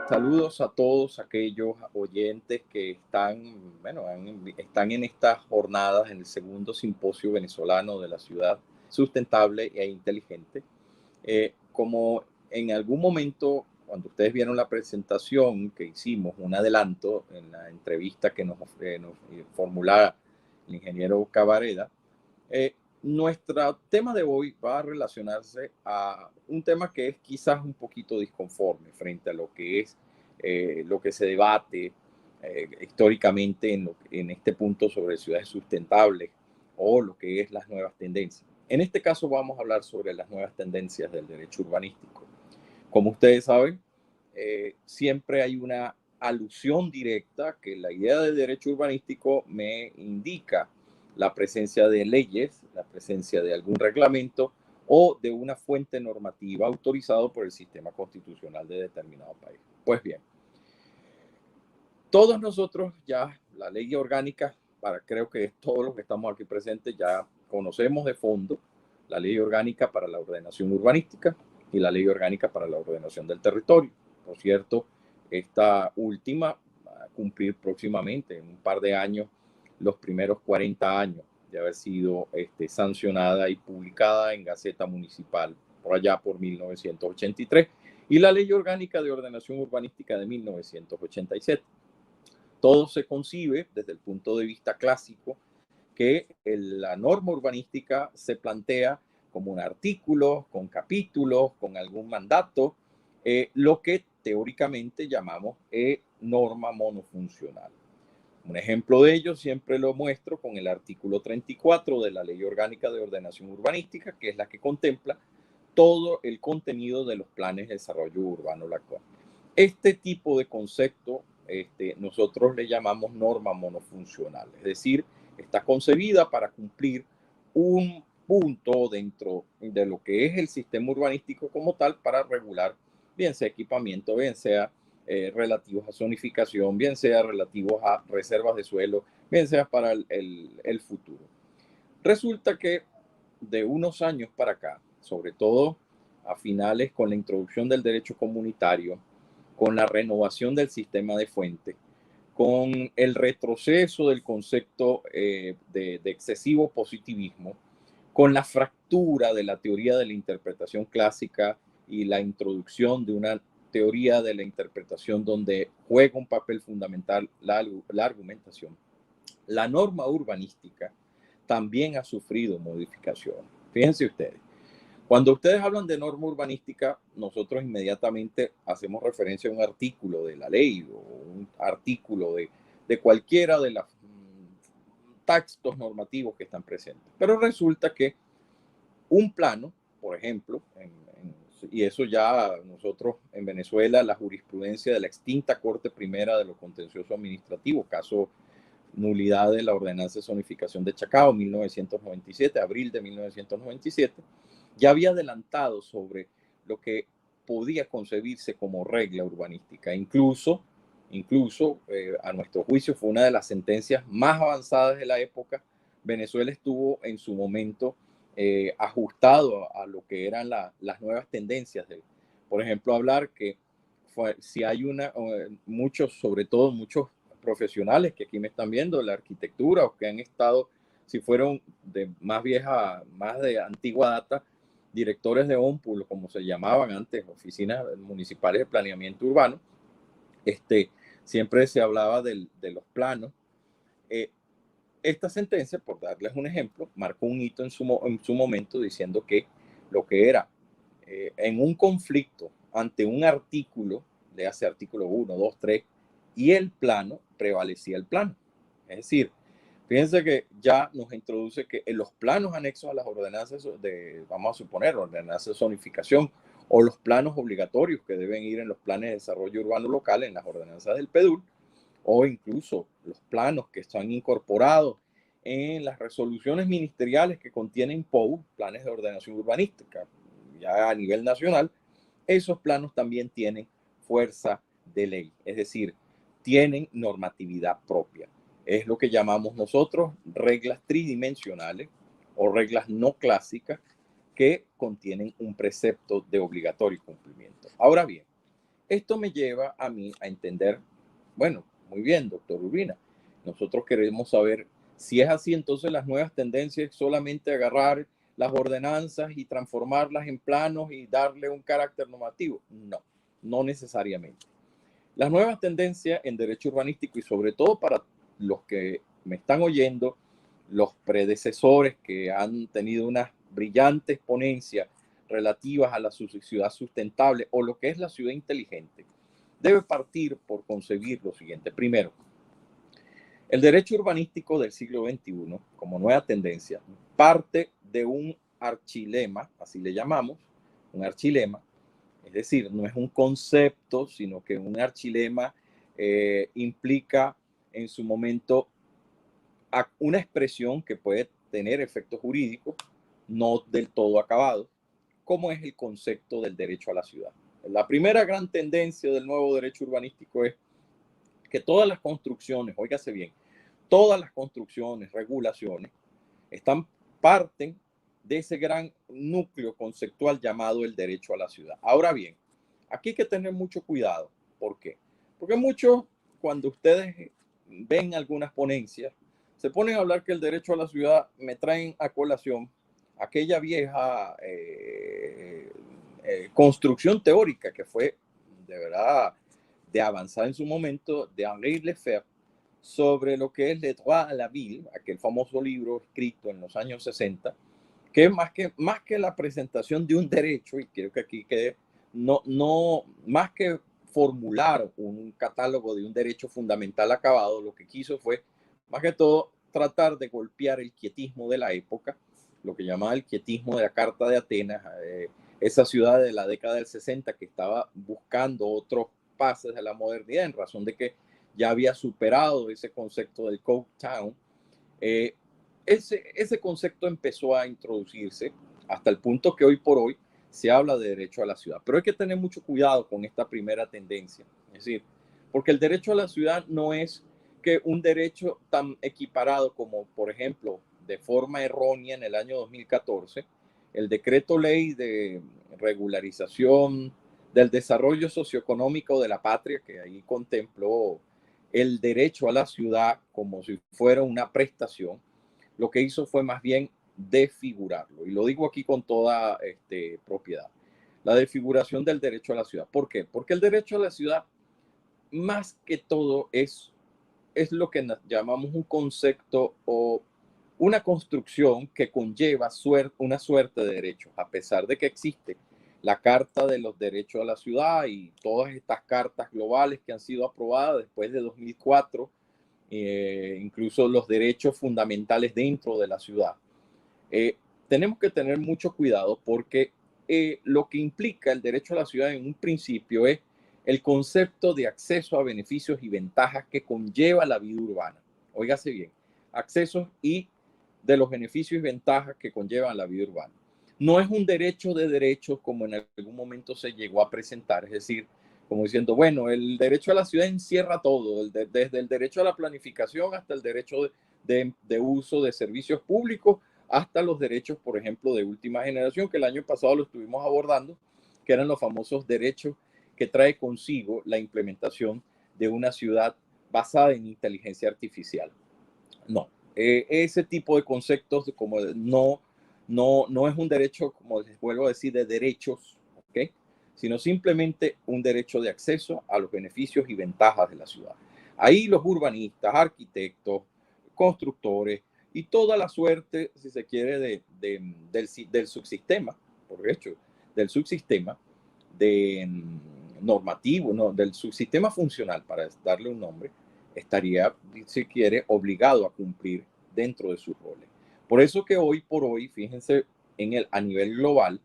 Saludos a todos aquellos oyentes que están, bueno, están en estas jornadas en el segundo simposio venezolano de la ciudad sustentable e inteligente. Como en algún momento, cuando ustedes vieron la presentación que hicimos, un adelanto en la entrevista que nos formula el ingeniero Cabareda, eh, nuestro tema de hoy va a relacionarse a un tema que es quizás un poquito disconforme frente a lo que es lo que se debate históricamente en este punto sobre ciudades sustentables o lo que es las nuevas tendencias. En este caso vamos a hablar sobre las nuevas tendencias del derecho urbanístico. Como ustedes saben, siempre hay una alusión directa que la idea de derecho urbanístico me indica la presencia de leyes, la presencia de algún reglamento o de una fuente normativa autorizado por el sistema constitucional de determinado país. Pues bien, todos nosotros ya la ley orgánica, creo que todos los que estamos aquí presentes ya conocemos de fondo la ley orgánica para la ordenación urbanística y la ley orgánica para la ordenación del territorio. Por cierto, esta última va a cumplir próximamente, en un par de años, los primeros 40 años de haber sido sancionada y publicada en Gaceta Municipal por allá por 1983 y la Ley Orgánica de Ordenación Urbanística de 1987. Todo se concibe desde el punto de vista clásico que la norma urbanística se plantea como un artículo, con capítulos, con algún mandato, lo que teóricamente llamamos norma monofuncional. Un ejemplo de ello siempre lo muestro con el artículo 34 de la Ley Orgánica de Ordenación Urbanística, que es la que contempla todo el contenido de los planes de desarrollo urbano local. Este tipo de concepto nosotros le llamamos norma monofuncional, es decir, está concebida para cumplir un punto dentro de lo que es el sistema urbanístico como tal para regular, bien sea equipamiento, bien sea relativos a zonificación, bien sea relativos a reservas de suelo, bien sea para el futuro. Resulta que de unos años para acá, sobre todo a finales con la introducción del derecho comunitario, con la renovación del sistema de fuente, con el retroceso del concepto de excesivo positivismo, con la fractura de la teoría de la interpretación clásica y la introducción de una teoría de la interpretación donde juega un papel fundamental la argumentación. La norma urbanística también ha sufrido modificaciones. Fíjense ustedes, cuando ustedes hablan de norma urbanística, nosotros inmediatamente hacemos referencia a un artículo de la ley o un artículo de cualquiera de los textos normativos que están presentes. Pero resulta que un plano, por ejemplo, y eso ya nosotros en Venezuela, la jurisprudencia de la extinta Corte Primera de lo Contencioso Administrativo, caso nulidad de la ordenanza de zonificación de Chacao, 1997, abril de 1997, ya había adelantado sobre lo que podía concebirse como regla urbanística. Incluso a nuestro juicio, fue una de las sentencias más avanzadas de la época. Venezuela estuvo en su momento ajustado a lo que eran las nuevas tendencias. Por ejemplo, hablar que si hay muchos, sobre todo muchos profesionales que aquí me están viendo de la arquitectura o que han estado, si fueron de más de antigua data, directores de OMPUL, como se llamaban antes, oficinas municipales de planeamiento urbano, siempre se hablaba de los planos. Esta sentencia, por darles un ejemplo, marcó un hito en su momento diciendo que lo que era en un conflicto ante un artículo, le hace artículo 1, 2, 3, y el plano, prevalecía el plano. Es decir, fíjense que ya nos introduce que en los planos anexos a las ordenanzas vamos a suponer, ordenanzas de zonificación o los planos obligatorios que deben ir en los planes de desarrollo urbano local, en las ordenanzas del PEDUR, o incluso los planos que están incorporados en las resoluciones ministeriales que contienen POU, planes de ordenación urbanística, ya a nivel nacional, esos planos también tienen fuerza de ley, es decir, tienen normatividad propia. Es lo que llamamos nosotros reglas tridimensionales o reglas no clásicas que contienen un precepto de obligatorio cumplimiento. Ahora bien, esto me lleva a mí a entender, bueno, muy bien, doctor Urbina, nosotros queremos saber si es así, entonces las nuevas tendencias es solamente agarrar las ordenanzas y transformarlas en planos y darle un carácter normativo. No, no necesariamente. Las nuevas tendencias en derecho urbanístico y sobre todo para los que me están oyendo, los predecesores que han tenido unas brillantes ponencias relativas a la ciudad sustentable o lo que es la ciudad inteligente, debe partir por concebir lo siguiente. Primero, el derecho urbanístico del siglo XXI, como nueva tendencia, parte de un archilema, así le llamamos, un archilema, es decir, no es un concepto, sino que un archilema implica en su momento una expresión que puede tener efectos jurídicos no del todo acabados, como es el concepto del derecho a la ciudad. La primera gran tendencia del nuevo derecho urbanístico es que todas las construcciones, óigase bien, todas las construcciones, regulaciones, parten de ese gran núcleo conceptual llamado el derecho a la ciudad. Ahora bien, aquí hay que tener mucho cuidado. ¿Por qué? Porque muchos, cuando ustedes ven algunas ponencias, se ponen a hablar que el derecho a la ciudad me traen a colación aquella vieja construcción teórica que fue de verdad de avanzar en su momento de Henri Lefebvre sobre lo que es Le Droit à la Ville, aquel famoso libro escrito en los años 60, que es más que la presentación de un derecho, y creo que aquí quede, más que formular un catálogo de un derecho fundamental acabado, lo que quiso fue, más que todo, tratar de golpear el quietismo de la época, lo que llamaba el quietismo de la Carta de Atenas, esa ciudad de la década del 60 que estaba buscando otros pases de la modernidad en razón de que ya había superado ese concepto del Code Town. Ese concepto empezó a introducirse hasta el punto que hoy por hoy se habla de derecho a la ciudad. Pero hay que tener mucho cuidado con esta primera tendencia. Es decir, porque el derecho a la ciudad no es que un derecho tan equiparado como, por ejemplo, de forma errónea en el año 2014, el decreto ley de regularización del desarrollo socioeconómico de la patria, que ahí contempló el derecho a la ciudad como si fuera una prestación, lo que hizo fue más bien desfigurarlo. Y lo digo aquí con toda propiedad. La desfiguración del derecho a la ciudad. ¿Por qué? Porque el derecho a la ciudad, más que todo, es lo que llamamos un concepto o una construcción que conlleva una suerte de derechos, a pesar de que existe la Carta de los Derechos a la Ciudad y todas estas cartas globales que han sido aprobadas después de 2004, incluso los derechos fundamentales dentro de la ciudad. Tenemos que tener mucho cuidado porque lo que implica el derecho a la ciudad en un principio es el concepto de acceso a beneficios y ventajas que conlleva la vida urbana. Óigase bien, accesos y de los beneficios y ventajas que conllevan la vida urbana. No es un derecho de derechos como en algún momento se llegó a presentar, es decir, como diciendo, bueno, el derecho a la ciudad encierra todo, desde el derecho a la planificación hasta el derecho de uso de servicios públicos, hasta los derechos, por ejemplo, de última generación, que el año pasado lo estuvimos abordando, que eran los famosos derechos que trae consigo la implementación de una ciudad basada en inteligencia artificial. No, ese tipo de conceptos como no es un derecho, como les vuelvo a decir, de derechos, ¿ok? Sino simplemente un derecho de acceso a los beneficios y ventajas de la ciudad. Ahí los urbanistas, arquitectos, constructores y toda la suerte, si se quiere, del subsistema, por hecho, del subsistema normativo, no, del subsistema funcional, para darle un nombre, estaría, si quiere, obligado a cumplir dentro de sus roles. Por eso que hoy por hoy, fíjense, a nivel global,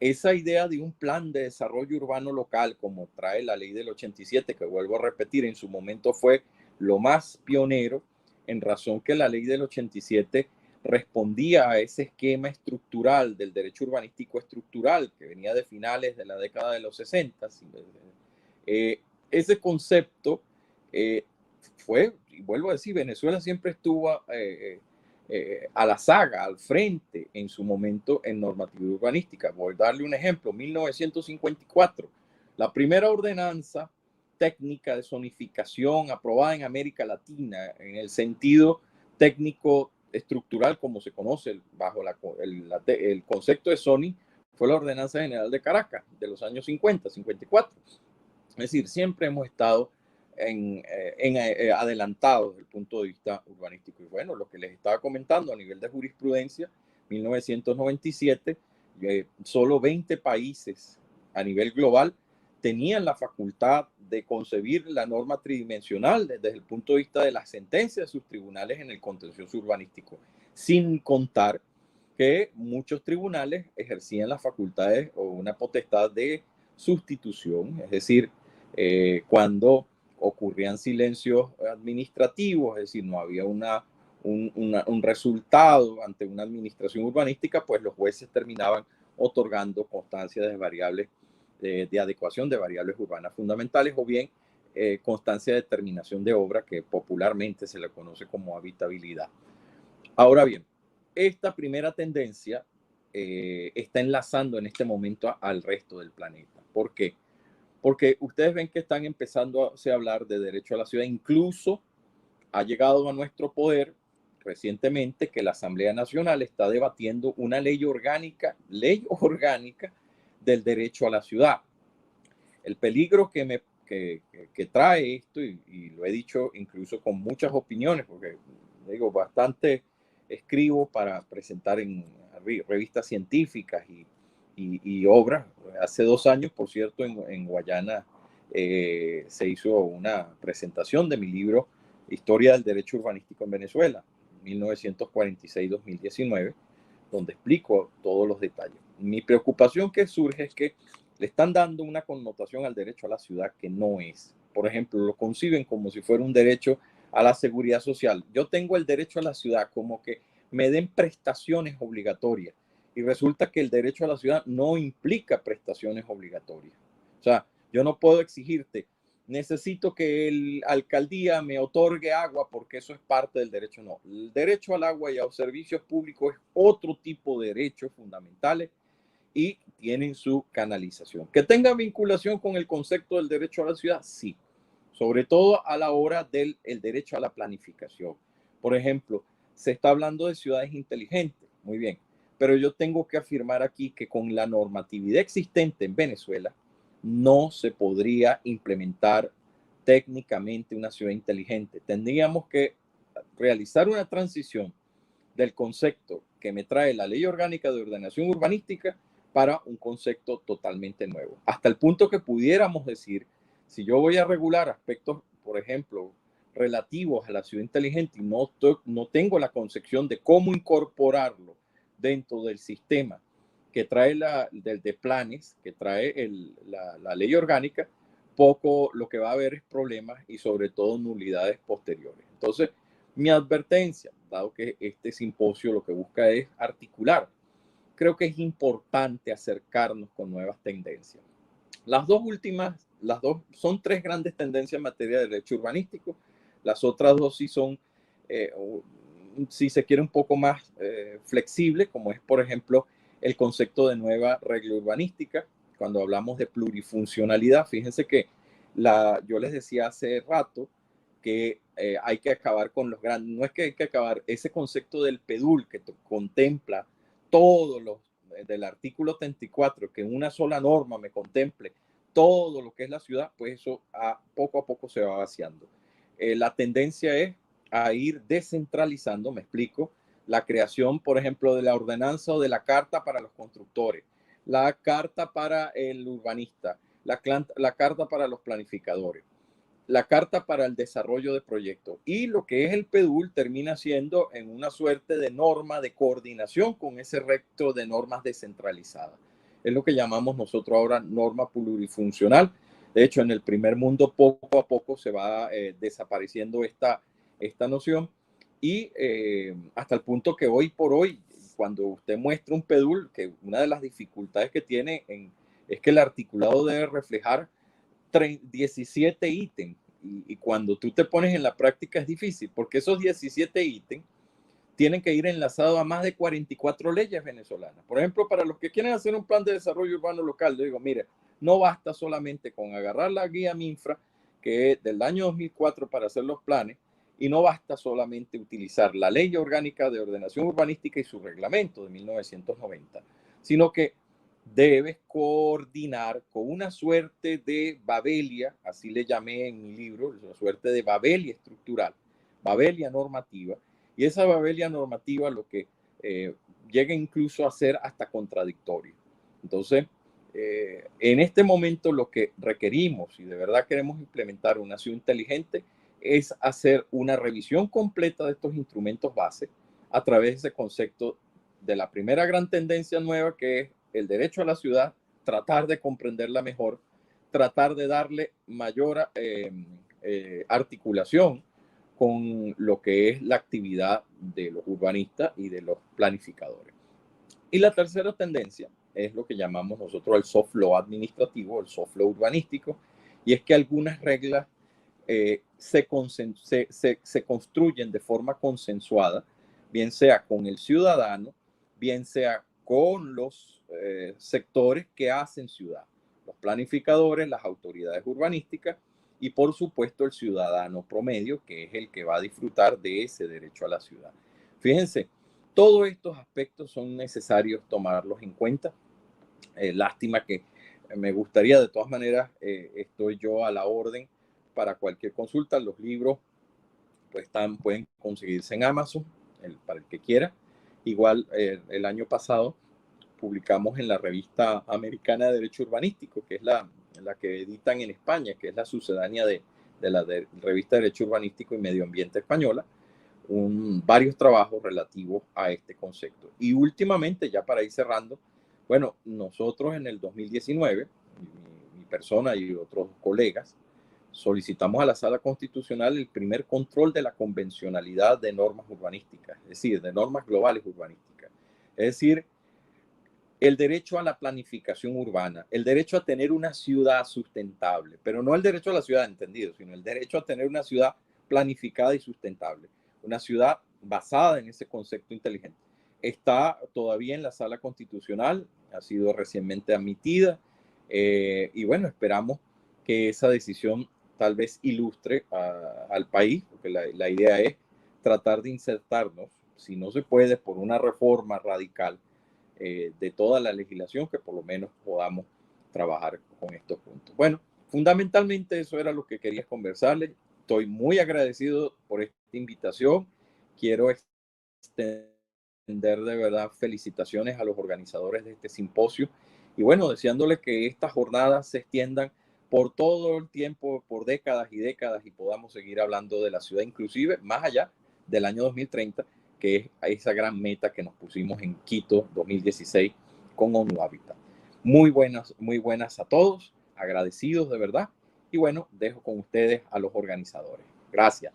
esa idea de un plan de desarrollo urbano local, como trae la ley del 87, que vuelvo a repetir, en su momento fue lo más pionero, en razón que la ley del 87 respondía a ese esquema estructural del derecho urbanístico estructural que venía de finales de la década de los 60. Ese concepto fue, y vuelvo a decir, Venezuela siempre estuvo a la saga, al frente en su momento en normativa urbanística. Voy a darle un ejemplo, 1954, La primera ordenanza técnica de zonificación aprobada en América Latina en el sentido técnico estructural como se conoce bajo el concepto de zoning fue la Ordenanza General de Caracas de los años 50, 54. Es decir, siempre hemos estado adelantados desde el punto de vista urbanístico. Y bueno, lo que les estaba comentando a nivel de jurisprudencia, 1997, solo 20 países a nivel global tenían la facultad de concebir la norma tridimensional desde el punto de vista de las sentencias de sus tribunales en el contencioso urbanístico, sin contar que muchos tribunales ejercían las facultades o una potestad de sustitución, es decir, cuando ocurrían silencios administrativos, es decir, no había un resultado ante una administración urbanística, pues los jueces terminaban otorgando constancia de variables de adecuación de variables urbanas fundamentales o bien constancia de terminación de obra que popularmente se le conoce como habitabilidad. Ahora bien, esta primera tendencia está enlazando en este momento al resto del planeta. ¿Por qué? Porque ustedes ven que están empezando a hablar de derecho a la ciudad. Incluso ha llegado a nuestro poder recientemente que la Asamblea Nacional está debatiendo una ley orgánica del derecho a la ciudad. El peligro que trae esto, y lo he dicho incluso con muchas opiniones, porque digo, bastante escribo para presentar en revistas científicas y obras. Hace 2 años, por cierto, en Guayana se hizo una presentación de mi libro Historia del Derecho Urbanístico en Venezuela, 1946-2019, donde explico todos los detalles. Mi preocupación que surge es que le están dando una connotación al derecho a la ciudad que no es. Por ejemplo, lo conciben como si fuera un derecho a la seguridad social. Yo tengo el derecho a la ciudad como que me den prestaciones obligatorias y resulta que el derecho a la ciudad no implica prestaciones obligatorias. O sea, yo no puedo exigirte, necesito que la alcaldía me otorgue agua porque eso es parte del derecho. No, el derecho al agua y a los servicios públicos es otro tipo de derechos fundamentales y tienen su canalización. Que tenga vinculación con el concepto del derecho a la ciudad, sí, sobre todo a la hora del derecho a la planificación. Por ejemplo, se está hablando de ciudades inteligentes, muy bien, pero yo tengo que afirmar aquí que con la normatividad existente en Venezuela no se podría implementar técnicamente una ciudad inteligente. Tendríamos que realizar una transición del concepto que me trae la Ley Orgánica de Ordenación Urbanística para un concepto totalmente nuevo. Hasta el punto que pudiéramos decir, si yo voy a regular aspectos, por ejemplo, relativos a la ciudad inteligente y no tengo la concepción de cómo incorporarlo dentro del sistema que trae de planes, que trae la ley orgánica, poco lo que va a haber es problemas y sobre todo nulidades posteriores. Entonces, mi advertencia, dado que este simposio lo que busca es articular, creo que es importante acercarnos con nuevas tendencias. Las dos son 3 grandes tendencias en materia de derecho urbanístico. Las otras 2 sí son, si se quiere, un poco más flexibles, como es, por ejemplo, el concepto de nueva regla urbanística. Cuando hablamos de plurifuncionalidad, fíjense que yo les decía hace rato que hay que acabar con los grandes, no es que hay que acabar, ese concepto del PEDUL que contempla todos los, del artículo 34, que en una sola norma me contemple todo lo que es la ciudad, pues eso poco a poco se va vaciando. La tendencia es a ir descentralizando, me explico, la creación, por ejemplo, de la ordenanza o de la carta para los constructores, la carta para el urbanista, la carta para los planificadores, la carta para el desarrollo de proyectos, y lo que es el PEDUL termina siendo en una suerte de norma de coordinación con ese resto de normas descentralizadas. Es lo que llamamos nosotros ahora norma plurifuncional. De hecho, en el primer mundo poco a poco se va desapareciendo esta noción y hasta el punto que hoy por hoy, cuando usted muestra un PEDUL, que una de las dificultades que tiene es que el articulado debe reflejar 17 ítems y cuando tú te pones en la práctica es difícil porque esos 17 ítems tienen que ir enlazados a más de 44 leyes venezolanas. Por ejemplo, para los que quieren hacer un plan de desarrollo urbano local, yo digo, mire, no basta solamente con agarrar la guía MINFRA, que es del año 2004 para hacer los planes, y no basta solamente utilizar la Ley Orgánica de Ordenación Urbanística y su reglamento de 1990, sino que debes coordinar con una suerte de Babelia, así le llamé en mi libro, una suerte de Babelia estructural, Babelia normativa, y esa Babelia normativa lo que llega incluso a ser hasta contradictorio. Entonces, en este momento lo que requerimos, y de verdad queremos implementar una ciudad inteligente, es hacer una revisión completa de estos instrumentos base a través de ese concepto de la primera gran tendencia nueva, que es el derecho a la ciudad, tratar de comprenderla mejor, tratar de darle mayor articulación con lo que es la actividad de los urbanistas y de los planificadores. Y la tercera tendencia es lo que llamamos nosotros el soft law administrativo, el soft law urbanístico, y es que algunas reglas se construyen de forma consensuada, bien sea con el ciudadano, bien sea con los sectores que hacen ciudad, los planificadores, las autoridades urbanísticas y por supuesto el ciudadano promedio, que es el que va a disfrutar de ese derecho a la ciudad. Fíjense, todos estos aspectos son necesarios tomarlos en cuenta. Lástima que me gustaría, de todas maneras, estoy yo a la orden para cualquier consulta. Los libros pues pueden conseguirse en Amazon, para el que quiera. Igual el año pasado publicamos en la revista americana de Derecho Urbanístico, que es la que editan en España, que es la sucedánea de la revista de Derecho Urbanístico y Medio Ambiente española, varios trabajos relativos a este concepto. Y últimamente, ya para ir cerrando, bueno, nosotros en el 2019, mi persona y otros colegas, solicitamos a la Sala Constitucional el primer control de la convencionalidad de normas urbanísticas, es decir, de normas globales urbanísticas. Es decir, el derecho a la planificación urbana, el derecho a tener una ciudad sustentable, pero no el derecho a la ciudad entendido, sino el derecho a tener una ciudad planificada y sustentable, una ciudad basada en ese concepto inteligente. Está todavía en la Sala Constitucional, ha sido recientemente admitida y bueno, esperamos que esa decisión tal vez ilustre al país, porque la idea es tratar de insertarnos, si no se puede, por una reforma radical de toda la legislación, que por lo menos podamos trabajar con estos puntos. Bueno, fundamentalmente eso era lo que quería conversarles. Estoy muy agradecido por esta invitación. Quiero extender de verdad felicitaciones a los organizadores de este simposio y bueno, deseándoles que estas jornadas se extiendan por todo el tiempo, por décadas y décadas, y podamos seguir hablando de la ciudad, inclusive más allá del año 2030, que es esa gran meta que nos pusimos en Quito 2016 con ONU Habitat. Muy buenas a todos, agradecidos de verdad. Y bueno, dejo con ustedes a los organizadores. Gracias.